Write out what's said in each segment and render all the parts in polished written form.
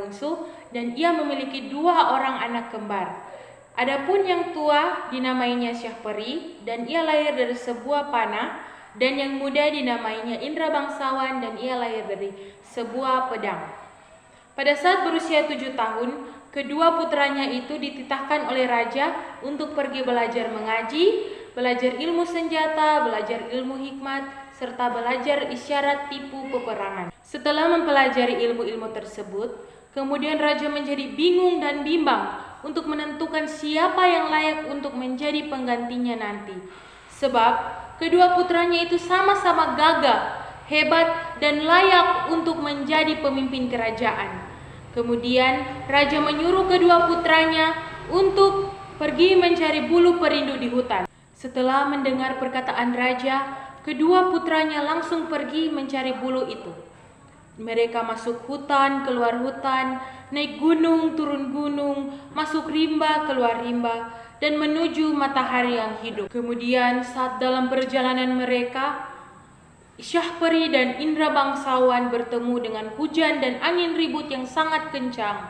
bungsu, dan ia memiliki 2 orang anak kembar. Adapun yang tua dinamainya Syahperi, dan ia lahir dari sebuah panah, dan yang muda dinamainya Indra Bangsawan, dan ia lahir dari sebuah pedang. Pada saat berusia 7 tahun, kedua putranya itu dititahkan oleh raja untuk pergi belajar mengaji, belajar ilmu senjata, belajar ilmu hikmat, serta belajar isyarat tipu peperangan. Setelah mempelajari ilmu-ilmu tersebut, kemudian raja menjadi bingung dan bimbang untuk menentukan siapa yang layak untuk menjadi penggantinya nanti. Sebab kedua putranya itu sama-sama gagah, hebat, dan layak untuk menjadi pemimpin kerajaan. Kemudian raja menyuruh kedua putranya untuk pergi mencari bulu perindu di hutan. Setelah mendengar perkataan raja, kedua putranya langsung pergi mencari bulu itu. Mereka masuk hutan, keluar hutan, naik gunung, turun gunung, masuk rimba, keluar rimba, dan menuju matahari yang hidup. Kemudian saat dalam perjalanan mereka, Syahperi dan Indra Bangsawan bertemu dengan hujan dan angin ribut yang sangat kencang.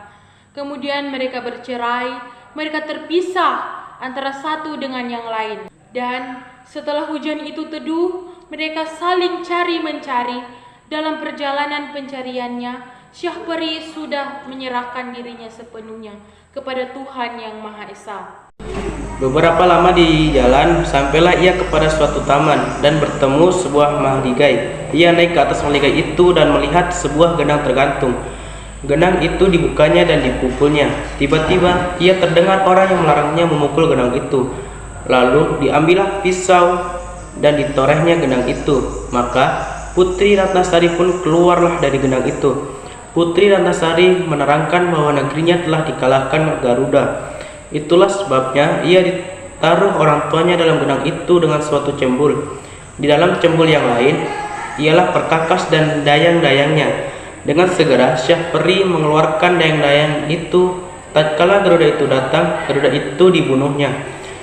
Kemudian mereka bercerai, mereka terpisah antara satu dengan yang lain. Dan setelah hujan itu teduh, mereka saling cari-mencari. Dalam perjalanan pencariannya, Syahperi sudah menyerahkan dirinya sepenuhnya kepada Tuhan Yang Maha Esa. Beberapa lama di jalan, sampailah ia kepada suatu taman dan bertemu sebuah mahligai. Ia naik ke atas mahligai itu dan melihat sebuah gendang tergantung. Gendang itu dibukanya dan dipukulnya. Tiba-tiba ia terdengar orang yang melarangnya memukul gendang itu. Lalu diambillah pisau dan ditorehnya gendang itu. Maka Putri Ratnasari pun keluarlah dari gendang itu. Putri Ratnasari menerangkan bahwa negerinya telah dikalahkan Garuda. Itulah sebabnya ia ditaruh orang tuanya dalam gendang itu dengan suatu cembul. Di dalam cembul yang lain ialah perkakas dan dayang-dayangnya. Dengan segera Syahperi mengeluarkan dayang-dayang itu. Tatkala Garuda itu datang, Garuda itu dibunuhnya.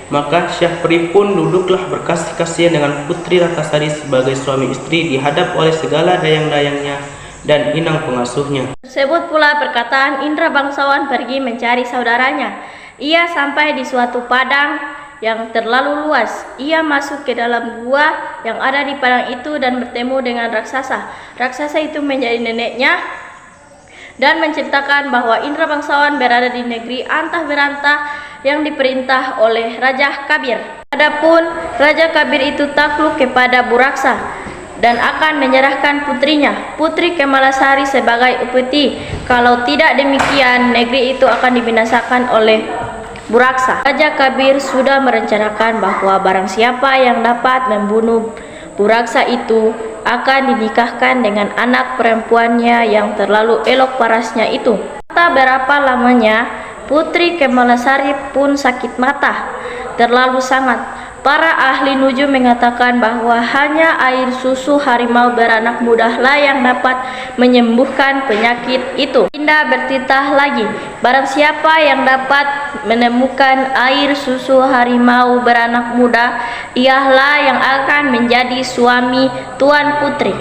Maka Syahperi pun duduklah berkasih-kasihan dengan Putri Ratnasari sebagai suami istri dihadap oleh segala dayang-dayangnya dan inang pengasuhnya. Tersebut pula perkataan Indra Bangsawan pergi mencari saudaranya. Ia sampai di suatu padang yang terlalu luas. Ia masuk ke dalam gua yang ada di padang itu dan bertemu dengan raksasa. Raksasa itu menjadi neneknya dan menceritakan bahwa Indra Bangsawan berada di negeri antah berantah yang diperintah oleh Raja Kabir. Adapun Raja Kabir itu takluk kepada Buraksa dan akan menyerahkan putrinya, Putri Kemalasari, sebagai upeti. Kalau tidak demikian, negeri itu akan dibinasakan oleh Buraksa. Raja Kabir sudah merencanakan bahwa barang siapa yang dapat membunuh Buraksa itu akan dinikahkan dengan anak perempuannya yang terlalu elok parasnya itu. Tak berapa lamanya Putri Kemalasari pun sakit mata terlalu sangat. Para ahli nujum mengatakan bahwa hanya air susu harimau beranak mudahlah yang dapat menyembuhkan penyakit itu. Indah bertitah lagi, barang siapa yang dapat menemukan air susu harimau beranak muda, ialah yang akan menjadi suami Tuan Putri.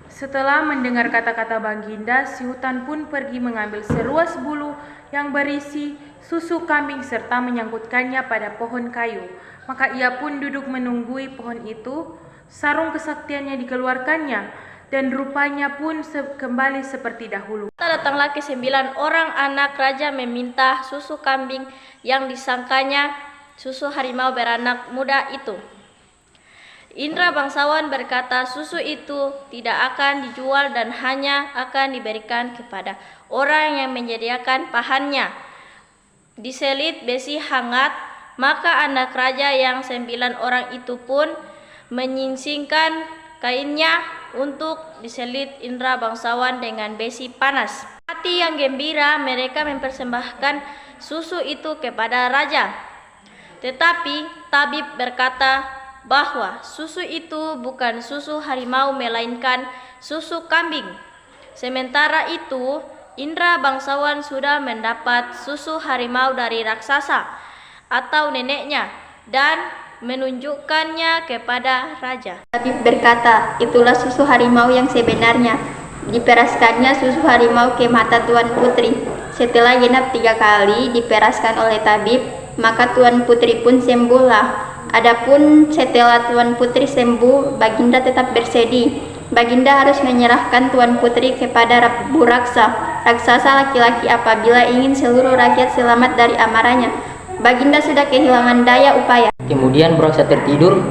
Setelah mendengar kata-kata Baginda, si hutan pun pergi mengambil seruas bulu yang berisi susu kambing serta menyangkutkannya pada pohon kayu. Maka ia pun duduk menunggui pohon itu. Sarung kesaktiannya dikeluarkannya dan rupanya pun kembali seperti dahulu. Datanglah ke 9 orang anak raja meminta susu kambing yang disangkanya susu harimau beranak muda itu. Indra Bangsawan berkata susu itu tidak akan dijual dan hanya akan diberikan kepada orang yang menyediakan pahannya. Diselit besi hangat, maka anak raja yang 9 orang itu pun menyingsingkan kainnya untuk diselit Indra Bangsawan dengan besi panas. Hati yang gembira mereka mempersembahkan susu itu kepada raja. Tetapi tabib berkata bahwa susu itu bukan susu harimau melainkan susu kambing. Sementara itu Indra Bangsawan sudah mendapat susu harimau dari raksasa atau neneknya dan menunjukkannya kepada raja. Tabib berkata, itulah susu harimau yang sebenarnya. Diperaskannya susu harimau ke mata Tuan Putri. Setelah genap 3 kali diperaskan oleh tabib, maka Tuan Putri pun sembuhlah. Adapun setelah Tuan Putri sembuh, Baginda tetap bersedih. Baginda harus menyerahkan Tuan Putri kepada Buraksa, raksasa laki-laki apabila ingin seluruh rakyat selamat dari amarahnya. Baginda sudah kehilangan daya upaya. Kemudian Buraksa tertidur.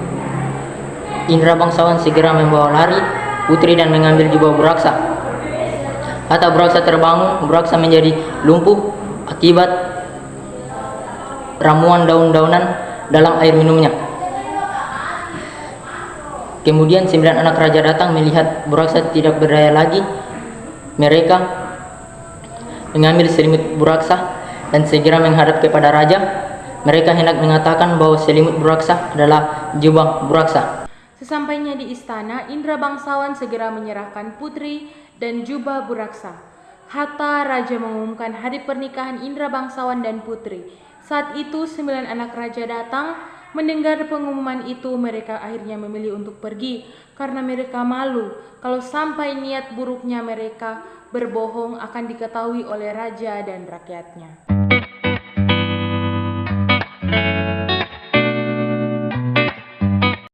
Indra bangsawan segera membawa lari Putri dan mengambil jubah Buraksa. Hatta Buraksa terbangun, Buraksa menjadi lumpuh akibat ramuan daun-daunan dalam air minumnya. Kemudian 9 anak raja datang melihat Buraksa tidak berdaya lagi. Mereka mengambil selimut Buraksa dan segera menghadap kepada raja. Mereka hendak mengatakan bahwa selimut Buraksa adalah jubah Buraksa. Sesampainya di istana, Indra bangsawan segera menyerahkan putri dan jubah Buraksa. Hatta raja mengumumkan hari pernikahan Indra bangsawan dan putri. Saat itu 9 anak raja datang. Mendengar pengumuman itu, mereka akhirnya memilih untuk pergi karena mereka malu kalau sampai niat buruknya mereka berbohong akan diketahui oleh raja dan rakyatnya.